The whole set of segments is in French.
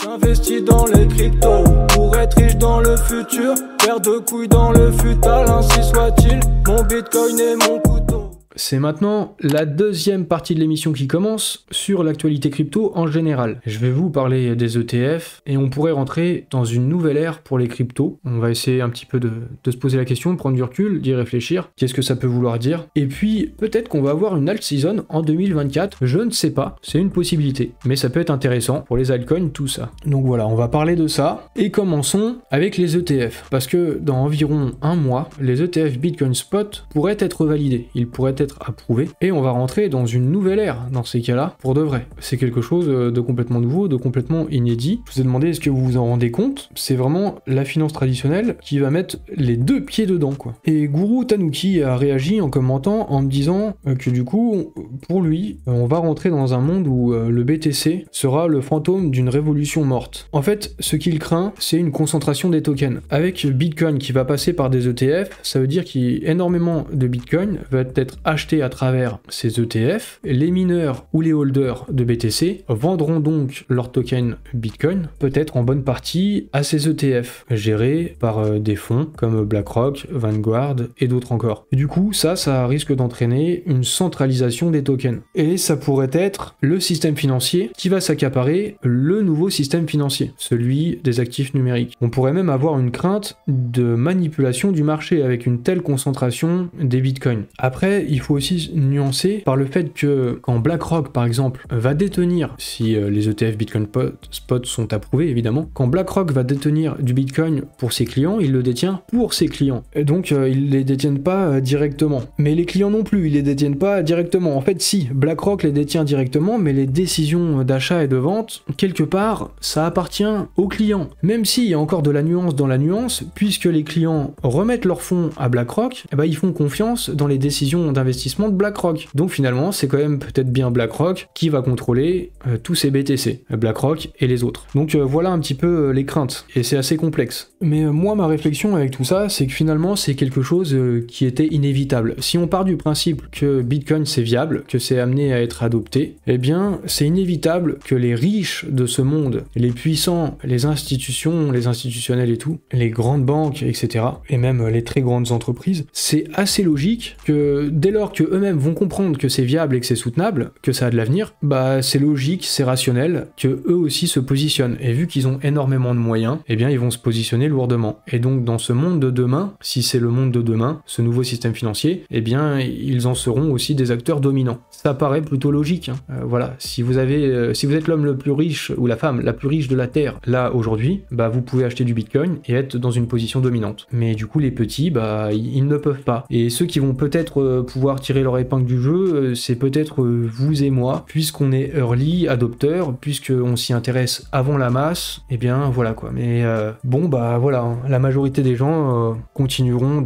J'investis dans les cryptos pour être riche dans le futur. Paire de couilles dans le futal, ainsi soit-il. Mon bitcoin et mon couteau. C'est maintenant la deuxième partie de l'émission qui commence sur l'actualité crypto en général. Je vais vous parler des ETF et on pourrait rentrer dans une nouvelle ère pour les cryptos. On va essayer un petit peu de se poser la question, de prendre du recul, d'y réfléchir. Qu'est-ce que ça peut vouloir dire? Et puis peut-être qu'on va avoir une alt season en 2024. Je ne sais pas, c'est une possibilité. Mais ça peut être intéressant pour les altcoins, tout ça. Donc voilà, on va parler de ça. Et commençons avec les ETF. Parce que dans environ un mois, les ETF Bitcoin Spot pourraient être validés. Ils pourraient être approuvé, et on va rentrer dans une nouvelle ère dans ces cas-là, pour de vrai. C'est quelque chose de complètement nouveau, de complètement inédit. Je vous ai demandé est-ce que vous vous en rendez compte? C'est vraiment la finance traditionnelle qui va mettre les deux pieds dedans, quoi. Et Guru Tanuki a réagi en commentant, en me disant que du coup, pour lui, on va rentrer dans un monde où le BTC sera le fantôme d'une révolution morte. En fait, ce qu'il craint, c'est une concentration des tokens. Avec Bitcoin qui va passer par des ETF, ça veut dire qu'énormément de Bitcoin va être acheté à travers ces ETF. Les mineurs ou les holders de BTC vendront donc leurs tokens Bitcoin, peut-être en bonne partie à ces ETF, gérés par des fonds comme BlackRock, Vanguard et d'autres encore. Et du coup, ça risque d'entraîner une centralisation des tokens. Et ça pourrait être le système financier qui va s'accaparer le nouveau système financier, celui des actifs numériques. On pourrait même avoir une crainte de manipulation du marché avec une telle concentration des Bitcoins. Après, il faut aussi nuancer par le fait que quand BlackRock par exemple va détenir, si les ETF Bitcoin Spot sont approuvés évidemment, quand BlackRock va détenir du Bitcoin pour ses clients, il le détient pour ses clients. Et donc ils les détiennent pas directement. Mais les clients non plus, ils les détiennent pas directement. En fait si, BlackRock les détient directement, mais les décisions d'achat et de vente, quelque part, ça appartient aux clients. Même s'il y a encore de la nuance dans la nuance, puisque les clients remettent leurs fonds à BlackRock, eh ben, ils font confiance dans les décisions d'investissement de BlackRock. Donc finalement, c'est quand même peut-être bien BlackRock qui va contrôler tous ces BTC, BlackRock et les autres. Donc voilà un petit peu les craintes, et c'est assez complexe. Mais moi, ma réflexion avec tout ça, c'est que finalement, c'est quelque chose qui était inévitable. Si on part du principe que Bitcoin c'est viable, que c'est amené à être adopté, eh bien, c'est inévitable que les riches de ce monde, les puissants, les institutions, les institutionnels et tout, les grandes banques, etc., et même les très grandes entreprises, c'est assez logique que dès lors que eux-mêmes vont comprendre que c'est viable et que c'est soutenable, que ça a de l'avenir, bah c'est logique, c'est rationnel que eux aussi se positionnent. Et vu qu'ils ont énormément de moyens, eh bien ils vont se positionner lourdement. Et donc dans ce monde de demain, si c'est le monde de demain, ce nouveau système financier, eh bien ils en seront aussi des acteurs dominants. Ça paraît plutôt logique, hein. Voilà, si vous êtes l'homme le plus riche ou la femme la plus riche de la Terre, là aujourd'hui, bah vous pouvez acheter du Bitcoin et être dans une position dominante. Mais du coup les petits, bah ils ne peuvent pas. Et ceux qui vont peut-être pouvoir tirer leur épingle du jeu, c'est peut-être vous et moi, puisqu'on est early adopteur, puisqu'on s'y intéresse avant la masse, et bien voilà quoi. Mais bon bah voilà, hein, la majorité des gens continueront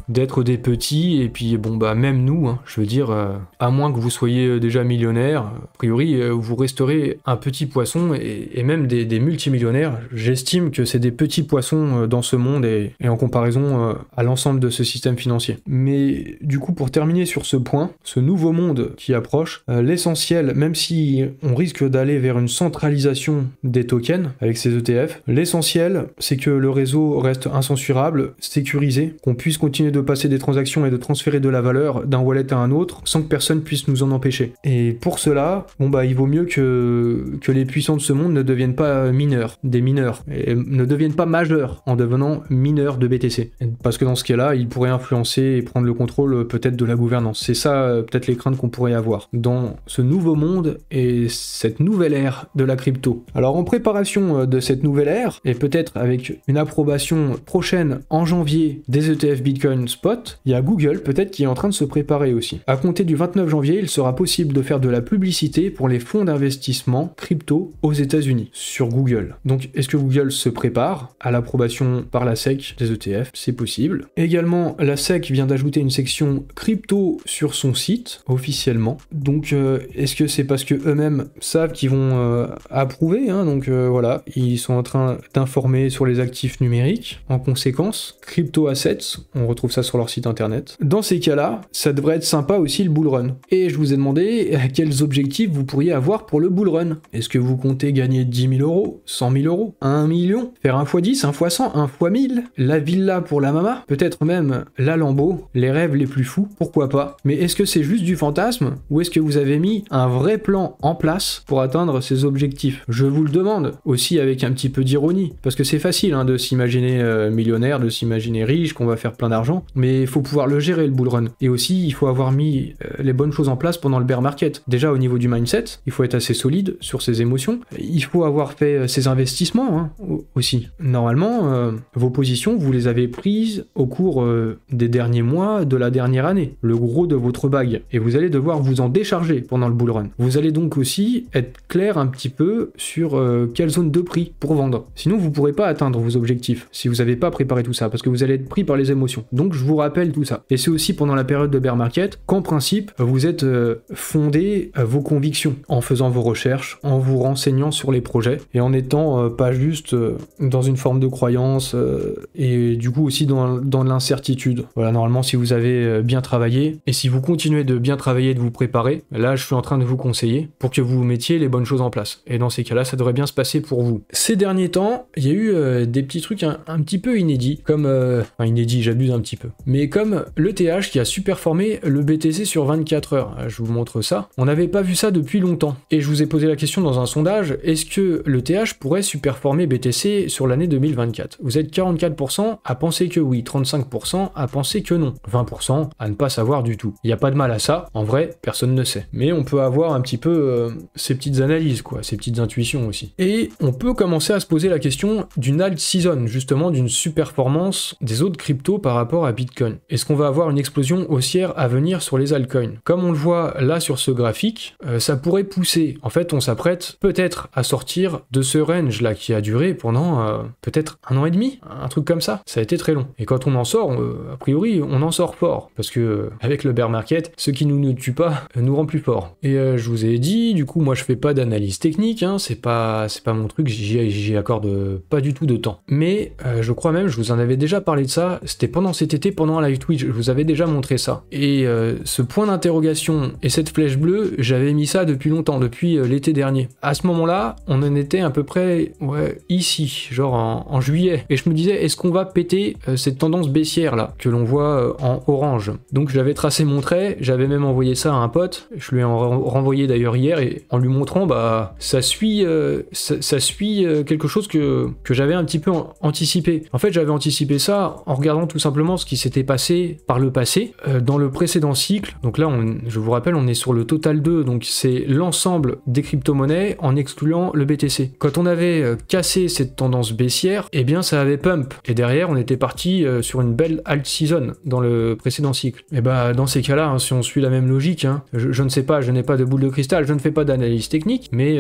d'être des petits, et puis bon bah même nous, hein, je veux dire, à moins que vous soyez déjà millionnaire, a priori vous resterez un petit poisson, et même des multimillionnaires. J'estime que c'est des petits poissons dans ce monde, et en comparaison à l'ensemble de ce système financier. Mais du coup, pour terminer sur ce point, ce nouveau monde qui approche, l'essentiel, même si on risque d'aller vers une centralisation des tokens avec ces ETF, l'essentiel c'est que le réseau reste incensurable, sécurisé, qu'on puisse continuer de passer des transactions et de transférer de la valeur d'un wallet à un autre sans que personne puisse nous en empêcher. Et pour cela, bon bah il vaut mieux que les puissants de ce monde ne deviennent pas des mineurs, et ne deviennent pas majeurs en devenant mineurs de BTC. Parce que dans ce cas-là, ils pourraient influencer et prendre le contrôle peut-être de la gouvernance. C'est ça peut-être les craintes qu'on pourrait avoir dans ce nouveau monde et cette nouvelle ère de la crypto. Alors en préparation de cette nouvelle ère, et peut-être avec une approbation prochaine en janvier des ETF Bitcoin Spot, il y a Google peut-être qui est en train de se préparer aussi. À compter du 29 janvier, il sera possible de faire de la publicité pour les fonds d'investissement crypto aux États-Unis sur Google. Donc est-ce que Google se prépare à l'approbation par la SEC des ETF? C'est possible. Également, la SEC vient d'ajouter une section crypto crypto sur son site officiellement. Donc est-ce que c'est parce que eux-mêmes savent qu'ils vont approuver, hein, donc voilà, ils sont en train d'informer sur les actifs numériques. En conséquence, Crypto Assets, on retrouve ça sur leur site internet. Dans ces cas-là, ça devrait être sympa aussi le bull run. Et je vous ai demandé quels objectifs vous pourriez avoir pour le bull run. Est-ce que vous comptez gagner 10 000 euros, 100 000 euros, 1 million, faire 1 x 10, 1 x 100, 1 x 1000, la villa pour la mama, peut-être même la Lambo, les rêves les plus fous, pourquoi pas. Mais est-ce que c'est juste du fantasme ou est-ce que vous avez mis un vrai plan en place pour atteindre ces objectifs? Je vous le demande, aussi avec un petit peu d'ironie, parce que c'est facile hein, de s'imaginer millionnaire, de s'imaginer riche, qu'on va faire plein d'argent, mais il faut pouvoir le gérer le bull run. Et aussi, il faut avoir mis les bonnes choses en place pendant le bear market. Déjà au niveau du mindset, il faut être assez solide sur ses émotions, il faut avoir fait ses investissements hein, aussi. Normalement, vos positions, vous les avez prises au cours des derniers mois de la dernière année, le gros de votre bague, et vous allez devoir vous en décharger pendant le bull run. Vous allez donc aussi être clair un petit peu sur quelle zone de prix pour vendre. Sinon, vous ne pourrez pas atteindre vos objectifs si vous n'avez pas préparé tout ça, parce que vous allez être pris par les émotions. Donc, je vous rappelle tout ça. Et c'est aussi pendant la période de bear market qu'en principe, vous êtes fondé vos convictions en faisant vos recherches, en vous renseignant sur les projets et en étant pas juste dans une forme de croyance et du coup aussi dans l'incertitude. Voilà, normalement, si vous avez bien travaillé et si vous continuez de bien travailler et de vous préparer, là, je suis en train de vous conseiller pour que vous mettiez les bonnes choses en place. Et dans ces cas-là, ça devrait bien se passer pour vous. Ces derniers temps, il y a eu des petits trucs un petit peu inédits, comme... enfin, inédits, j'abuse un petit peu. Mais comme l'ETH qui a superformé le BTC sur 24 heures. Je vous montre ça. On n'avait pas vu ça depuis longtemps. Et je vous ai posé la question dans un sondage, est-ce que l'ETH pourrait superformer BTC sur l'année 2024? Vous êtes 44% à penser que oui, 35% à penser que non, 20% à ne pas savoir du tout. Il n'y a pas de mal à ça, en vrai, personne ne sait. Mais on peut avoir un petit peu ces petites analyses, quoi, ces petites intuitions aussi. Et on peut commencer à se poser la question d'une alt season, justement d'une superperformance des autres cryptos par rapport à Bitcoin. Est-ce qu'on va avoir une explosion haussière à venir sur les altcoins? Comme on le voit là sur ce graphique, ça pourrait pousser. En fait, on s'apprête peut-être à sortir de ce range là qui a duré pendant peut-être 1 an et demi, un truc comme ça. Ça a été très long. Et quand on en sort, a priori, on en sort fort. Parce que avec le bear market, ce qui nous ne tue pas nous rend plus fort. Et je vous ai dit, du coup, moi je fais pas d'analyse technique, hein, c'est pas mon truc, j'y accorde pas du tout de temps. Mais je crois même, je vous en avais déjà parlé de ça, c'était pendant cet été, pendant un live Twitch, je vous avais déjà montré ça. Et ce point d'interrogation et cette flèche bleue, j'avais mis ça depuis longtemps, depuis l'été dernier. À ce moment-là, on en était à peu près ici, genre en juillet. Et je me disais, est-ce qu'on va péter cette tendance baissière là, que l'on voit en orange? Donc j'avais tracé mon trait, j'avais même envoyé ça à un pote, je lui ai renvoyé d'ailleurs hier, et en lui montrant, bah ça suit quelque chose que j'avais un petit peu anticipé. En fait, j'avais anticipé ça en regardant tout simplement ce qui s'était passé par le passé, dans le précédent cycle. Donc là, je vous rappelle, on est sur le total 2, donc c'est l'ensemble des crypto-monnaies en excluant le BTC. Quand on avait cassé cette tendance baissière, eh bien ça avait pump. Et derrière, on était parti sur une belle alt season dans le précédent cycle. Et bah dans ces cas-là, hein, si on suit la même logique, hein, je ne sais pas, je n'ai pas de boule de cristal, je ne fais pas d'analyse technique, mais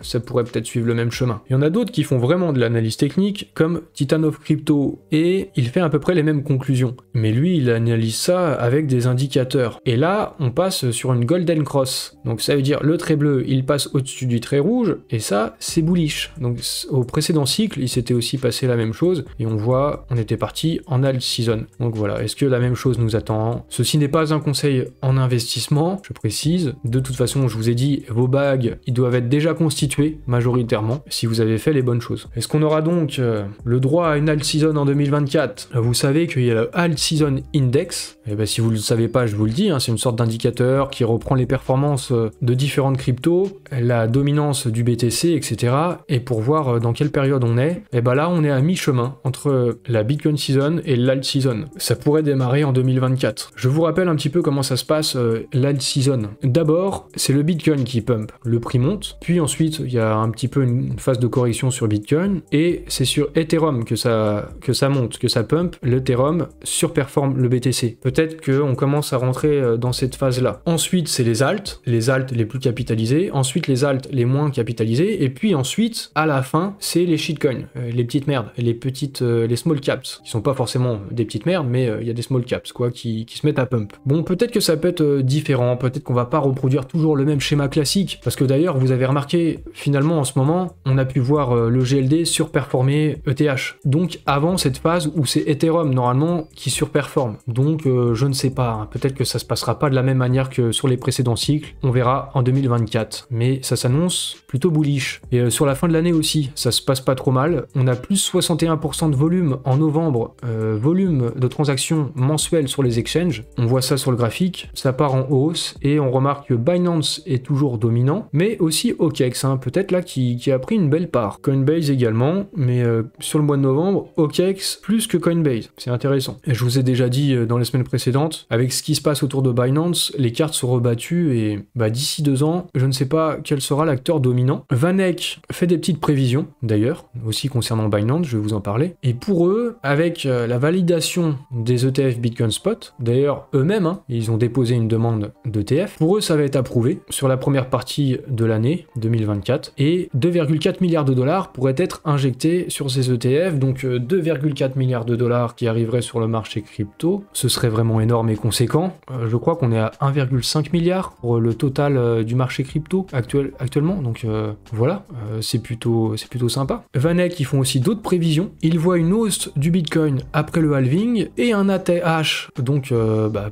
ça pourrait peut-être suivre le même chemin. Il y en a d'autres qui font vraiment de l'analyse technique, comme Titan of Crypto, et il fait à peu près les mêmes conclusions. Mais lui, il analyse ça avec des indicateurs. Et là, on passe sur une golden cross. Donc ça veut dire le trait bleu, il passe au-dessus du trait rouge, et ça, c'est bullish. Donc au précédent cycle, il s'était aussi passé la même chose, et on voit, on était parti en alt season. Donc voilà, est-ce que la même chose nous attend? Ceci n'est pas un conseil en investissement, je précise. De toute façon, je vous ai dit, vos bagues, ils doivent être déjà constitués, majoritairement, si vous avez fait les bonnes choses. Est-ce qu'on aura donc le droit à une alt season en 2024? Vous savez qu'il y a le alt season index, et ben si vous ne le savez pas, je vous le dis, hein, c'est une sorte d'indicateur qui reprend les performances de différentes cryptos, la dominance du BTC, etc. Et pour voir dans quelle période on est, et ben là on est à mi-chemin entre la Bitcoin season et l'alt season. Ça pourrait démarrer en 2024. Je vous rappelle un petit peu comment ça se passe l'alt season. D'abord, c'est le Bitcoin qui pump. Le prix monte, puis ensuite il y a un petit peu une phase de correction sur Bitcoin, et c'est sur Ethereum que ça monte, que ça pump. L'Ethereum surperforme le BTC. Peut-être qu'on commence à rentrer dans cette phase-là. Ensuite, c'est les alts les plus capitalisés, ensuite les alts les moins capitalisés, et puis ensuite, à la fin, c'est les shitcoins, les petites merdes, les small caps, qui sont pas forcément des petites merdes, mais il y a des small caps, quoi, qui se mettent à pump. pump. Bon, peut-être que ça peut être différent, peut-être qu'on va pas reproduire toujours le même schéma classique, parce que d'ailleurs, vous avez remarqué, finalement, en ce moment, on a pu voir le GLD surperformer ETH. Donc, avant cette phase où c'est Ethereum, normalement, qui surperforme. Donc, je ne sais pas, hein. Peut-être que ça se passera pas de la même manière que sur les précédents cycles, on verra en 2024. Mais ça s'annonce plutôt bullish. Et sur la fin de l'année aussi, ça se passe pas trop mal. On a plus 61% de volume en novembre, volume de transactions mensuelles sur les exchanges. On voit ça sur le graphique, ça part en hausse et on remarque que Binance est toujours dominant, mais aussi OKEx, hein, peut-être là qui a pris une belle part. Coinbase également, mais sur le mois de novembre, OKEx plus que Coinbase. C'est intéressant. Et je vous ai déjà dit dans les semaines précédentes, avec ce qui se passe autour de Binance, les cartes sont rebattues et d'ici 2 ans, je ne sais pas quel sera l'acteur dominant. VanEck fait des petites prévisions, d'ailleurs, aussi concernant Binance, je vais vous en parler. Et pour eux, avec la validation des ETF Bitcoin Spot, d'ailleurs eux-mêmes, hein, ils ont déposé une demande d'ETF, pour eux ça va être approuvé sur la première partie de l'année 2024, et 2,4 milliards de dollars pourraient être injectés sur ces ETF, donc 2,4 milliards de dollars qui arriveraient sur le marché crypto, ce serait vraiment énorme et conséquent. Je crois qu'on est à 1,5 milliard pour le total du marché crypto actuellement, donc voilà, c'est plutôt sympa. VanEck, ils font aussi d'autres prévisions, ils voient une hausse du Bitcoin après le halving et un ATH, donc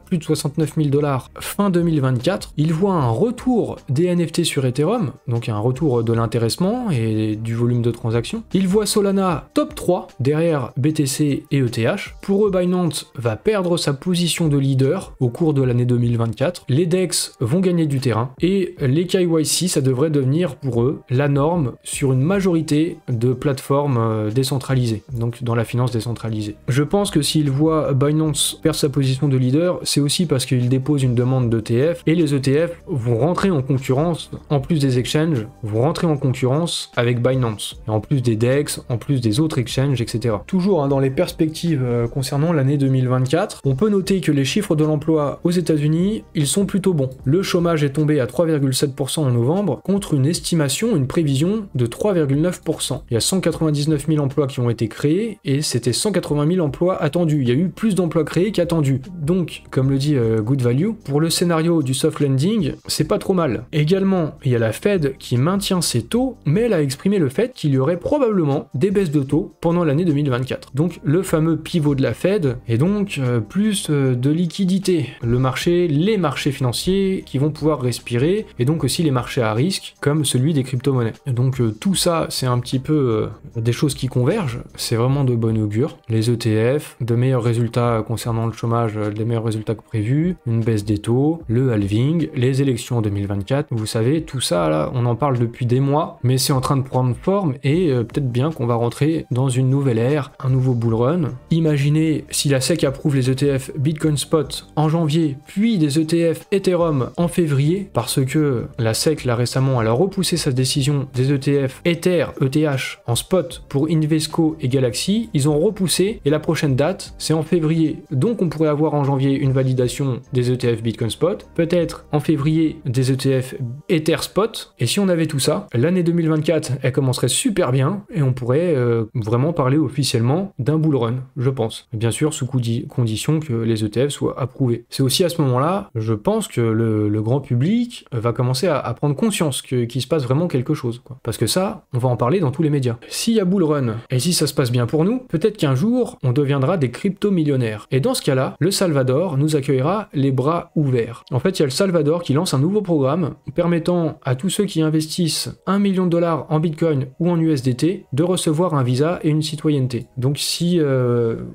plus de 69 000 dollars fin 2024. Ils voient un retour des NFT sur Ethereum, donc un retour de l'intéressement et du volume de transactions. Ils voient Solana top 3 derrière BTC et ETH. Pour eux, Binance va perdre sa position de leader au cours de l'année 2024. Les DEX vont gagner du terrain et les KYC, ça devrait devenir pour eux la norme sur une majorité de plateformes décentralisées, donc dans la finance décentralisée. Je pense que s'ils voient Binance perdre sa position de leader, c'est aussi parce qu'ils déposent une demande d'ETF et les ETF vont rentrer en concurrence, en plus des exchanges, vont rentrer en concurrence avec Binance, et en plus des DEX, en plus des autres exchanges, etc. Toujours dans les perspectives concernant l'année 2024, on peut noter que les chiffres de l'emploi aux États-Unis, ils sont plutôt bons. Le chômage est tombé à 3,7% en novembre, contre une estimation, une prévision de 3,9%. Il y a 199 000 emplois qui ont été créés, et c'était 180 000 emplois attendus. Il y a eu plus d'emplois créés qu'attendus. Donc, comme le dit Good Value, pour le scénario du soft landing, c'est pas trop mal. Également, il y a la Fed qui maintient ses taux, mais elle a exprimé le fait qu'il y aurait probablement des baisses de taux pendant l'année 2024. Donc, le fameux pivot de la Fed, et donc plus de liquidité. Les marchés financiers qui vont pouvoir respirer, et donc aussi les marchés à risque, comme celui des crypto-monnaies. Donc, tout ça, c'est un petit peu des choses qui convergent, c'est vraiment de bon augure. Les ETF, de meilleurs résultats concernant le chômage, des meilleurs résultats que prévus, une baisse des taux, le halving, les élections en 2024, vous savez, tout ça là, on en parle depuis des mois, mais c'est en train de prendre forme et peut-être bien qu'on va rentrer dans une nouvelle ère, un nouveau bull run. Imaginez si la SEC approuve les ETF Bitcoin Spot en janvier, puis des ETF Ethereum en février, parce que la SEC là récemment, elle a repoussé sa décision des ETF Ether, ETH en spot pour Invesco et Galaxy, ils ont repoussé et la prochaine date c'est en février, donc on pourrait avoir en janvier une validation des ETF Bitcoin Spot, peut-être en février des ETF Ether Spot, et si on avait tout ça, l'année 2024 elle commencerait super bien et on pourrait vraiment parler officiellement d'un bull run, je pense. Bien sûr sous condition que les ETF soient approuvés. C'est aussi à ce moment-là, je pense que le grand public va commencer à prendre conscience qu'il se passe vraiment quelque chose, quoi. Parce que ça, on va en parler dans tous les médias. S'il y a bull run, et si ça se passe bien pour nous, peut-être qu'un jour, on deviendra des crypto-millionnaires. Et dans ce cas-là, le Salvador nous accueillera les bras ouverts. En fait, il y a le Salvador qui lance un nouveau programme permettant à tous ceux qui investissent 1 million de dollars en Bitcoin ou en USDT de recevoir un visa et une citoyenneté. Donc si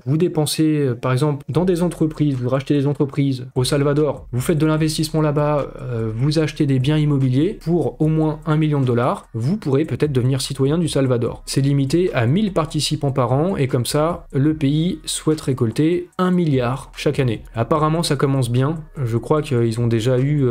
vous dépensez, par exemple, dans des entreprises, vous rachetez des entreprises au Salvador, vous faites de l'investissement là-bas, vous achetez des biens immobiliers pour au moins 1 million de dollars, vous pourrez peut-être devenir citoyen du Salvador. C'est limité à 1000 participants par an et comme ça, le pays souhaite récolter 1 milliard chaque année. Apparemment, ça commence bien. Je crois qu'ils ont déjà eu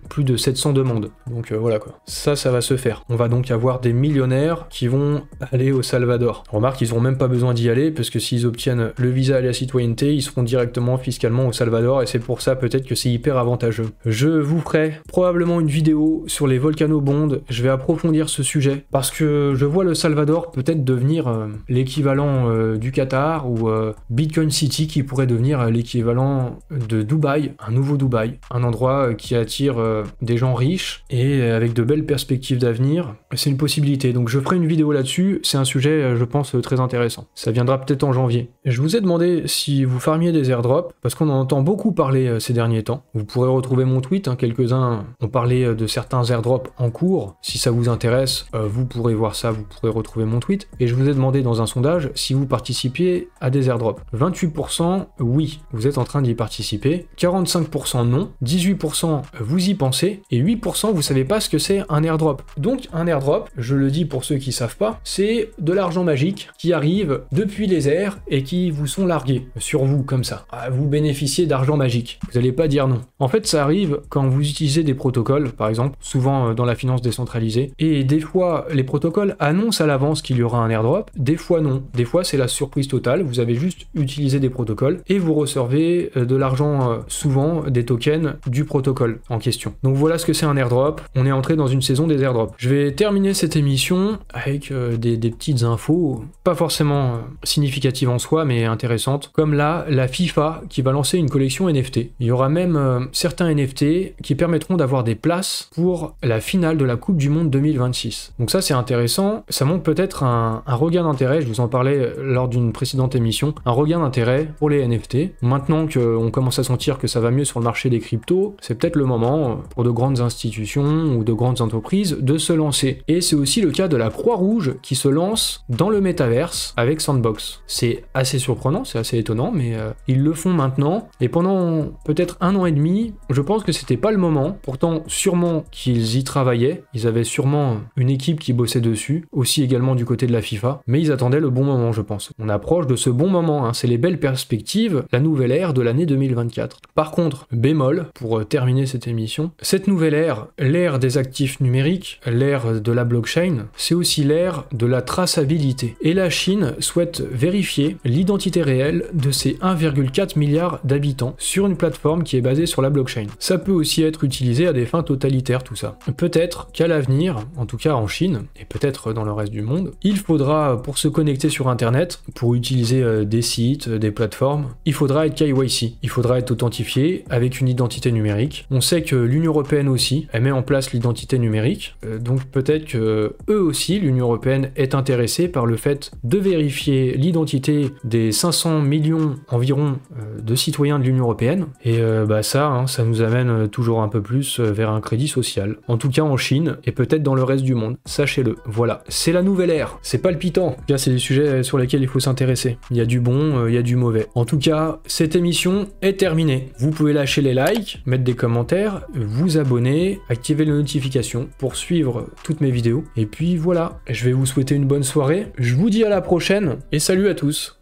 plus de 700 demandes. Donc voilà quoi. Ça va se faire. On va donc avoir des millionnaires qui vont aller au Salvador. Remarque, ils n'ont même pas besoin d'y aller parce que s'ils obtiennent le visa et la citoyenneté, ils seront directement fiscalement au Salvador et c'est pour ça peut-être que c'est hyper avantageux. Je vous ferai probablement une vidéo sur les volcano bonds. Je vais approfondir ce sujet parce que je vois le Salvador peut-être devenir l'équivalent du Qatar, ou Bitcoin City qui pourrait devenir l'équivalent de Dubaï, un nouveau Dubaï, un endroit qui attire des gens riches et avec de belles perspectives d'avenir. C'est une possibilité, donc je ferai une vidéo là-dessus, c'est un sujet je pense très intéressant. Ça viendra peut-être en janvier. Je vous ai demandé si vous farmiez des airdrops, parce qu'on en entend beaucoup parler ces derniers temps. Vous pourrez retrouver mon tweet, quelques-uns ont parlé de certains airdrops en cours. Si ça vous intéresse, vous pourrez voir ça, vous pourrez retrouver mon tweet. Et je vous ai demandé dans un sondage si vous participiez à des airdrops. 28% oui, vous êtes en train d'y participer. 45% non. 18% vous y pensez. Et 8% vous savez pas ce que c'est un airdrop. Donc un airdrop, je le dis pour ceux qui savent pas, c'est de l'argent magique qui arrive depuis les airs et qui vous sont largués sur vous comme ça. Vous bénéficiez d'argent magique. Vous n'allez pas dire non. En fait, ça arrive quand vous utilisez des protocoles, par exemple, souvent dans la finance décentralisée, et des fois, les protocoles annoncent à l'avance qu'il y aura un airdrop, des fois non. Des fois, c'est la surprise totale, vous avez juste utilisé des protocoles et vous recevez de l'argent, souvent des tokens du protocole en question. Donc voilà ce que c'est un airdrop. On est entré dans une saison des airdrops. Je vais terminer cette émission avec des petites infos, pas forcément significatives en soi, mais intéressantes, comme là, la FIFA qui va lancer une collection NFT. Il y aura même certains NFT qui permettront d'avoir des places pour la finale de la Coupe du Monde 2026. Donc ça c'est intéressant, ça montre peut-être un regain d'intérêt, je vous en parlais lors d'une précédente émission, un regain d'intérêt pour les NFT. Maintenant qu'on commence à sentir que ça va mieux sur le marché des cryptos, c'est peut-être le moment pour de grandes institutions ou de grandes entreprises de se lancer. Et c'est aussi le cas de la Croix-Rouge qui se lance dans le métaverse avec Sandbox. C'est assez surprenant, c'est assez étonnant, mais ils le font maintenant, et pendant peut-être 1 an et demi, je pense que c'était pas le moment. Pourtant, sûrement qu'ils y travaillaient, ils avaient sûrement une équipe qui bossait dessus, aussi également du côté de la FIFA, mais ils attendaient le bon moment, je pense. On approche de ce bon moment, c'est les belles perspectives, la nouvelle ère de l'année 2024. Par contre, bémol, pour terminer cette émission, cette nouvelle ère, l'ère des actifs numériques, l'ère de la blockchain, c'est aussi l'ère de la traçabilité. Et la Chine souhaite vérifier l'identité réelle de ses 1,4 milliard d'habitants sur une plateforme qui est basée sur la blockchain. Ça peut aussi être utilisé à des fins totalitaires, tout ça. Peut-être qu'à l'avenir, en tout cas en Chine, et peut-être dans le reste du monde, il faudra, pour se connecter sur Internet, pour utiliser des sites, des plateformes, il faudra être KYC, il faudra être authentifié avec une identité numérique. On sait que l'Union Européenne aussi, elle met en place l'identité numérique, donc peut-être que eux aussi, l'Union Européenne, est intéressée par le fait de vérifier l'identité des 500 millions environ de citoyens de l'Union Européenne, et ça nous amène toujours un peu plus vers un crédit social. En tout cas en Chine, et peut-être dans le reste du monde, sachez-le. Voilà, c'est la nouvelle ère, c'est palpitant. Là, c'est des sujets sur lesquels il faut s'intéresser. Il y a du bon, il y a du mauvais. En tout cas, cette émission est terminée. Vous pouvez lâcher les likes, mettre des commentaires, vous abonner, activer les notifications pour suivre toutes mes vidéos. Et puis voilà, je vais vous souhaiter une bonne soirée, je vous dis à la prochaine, et salut à tous.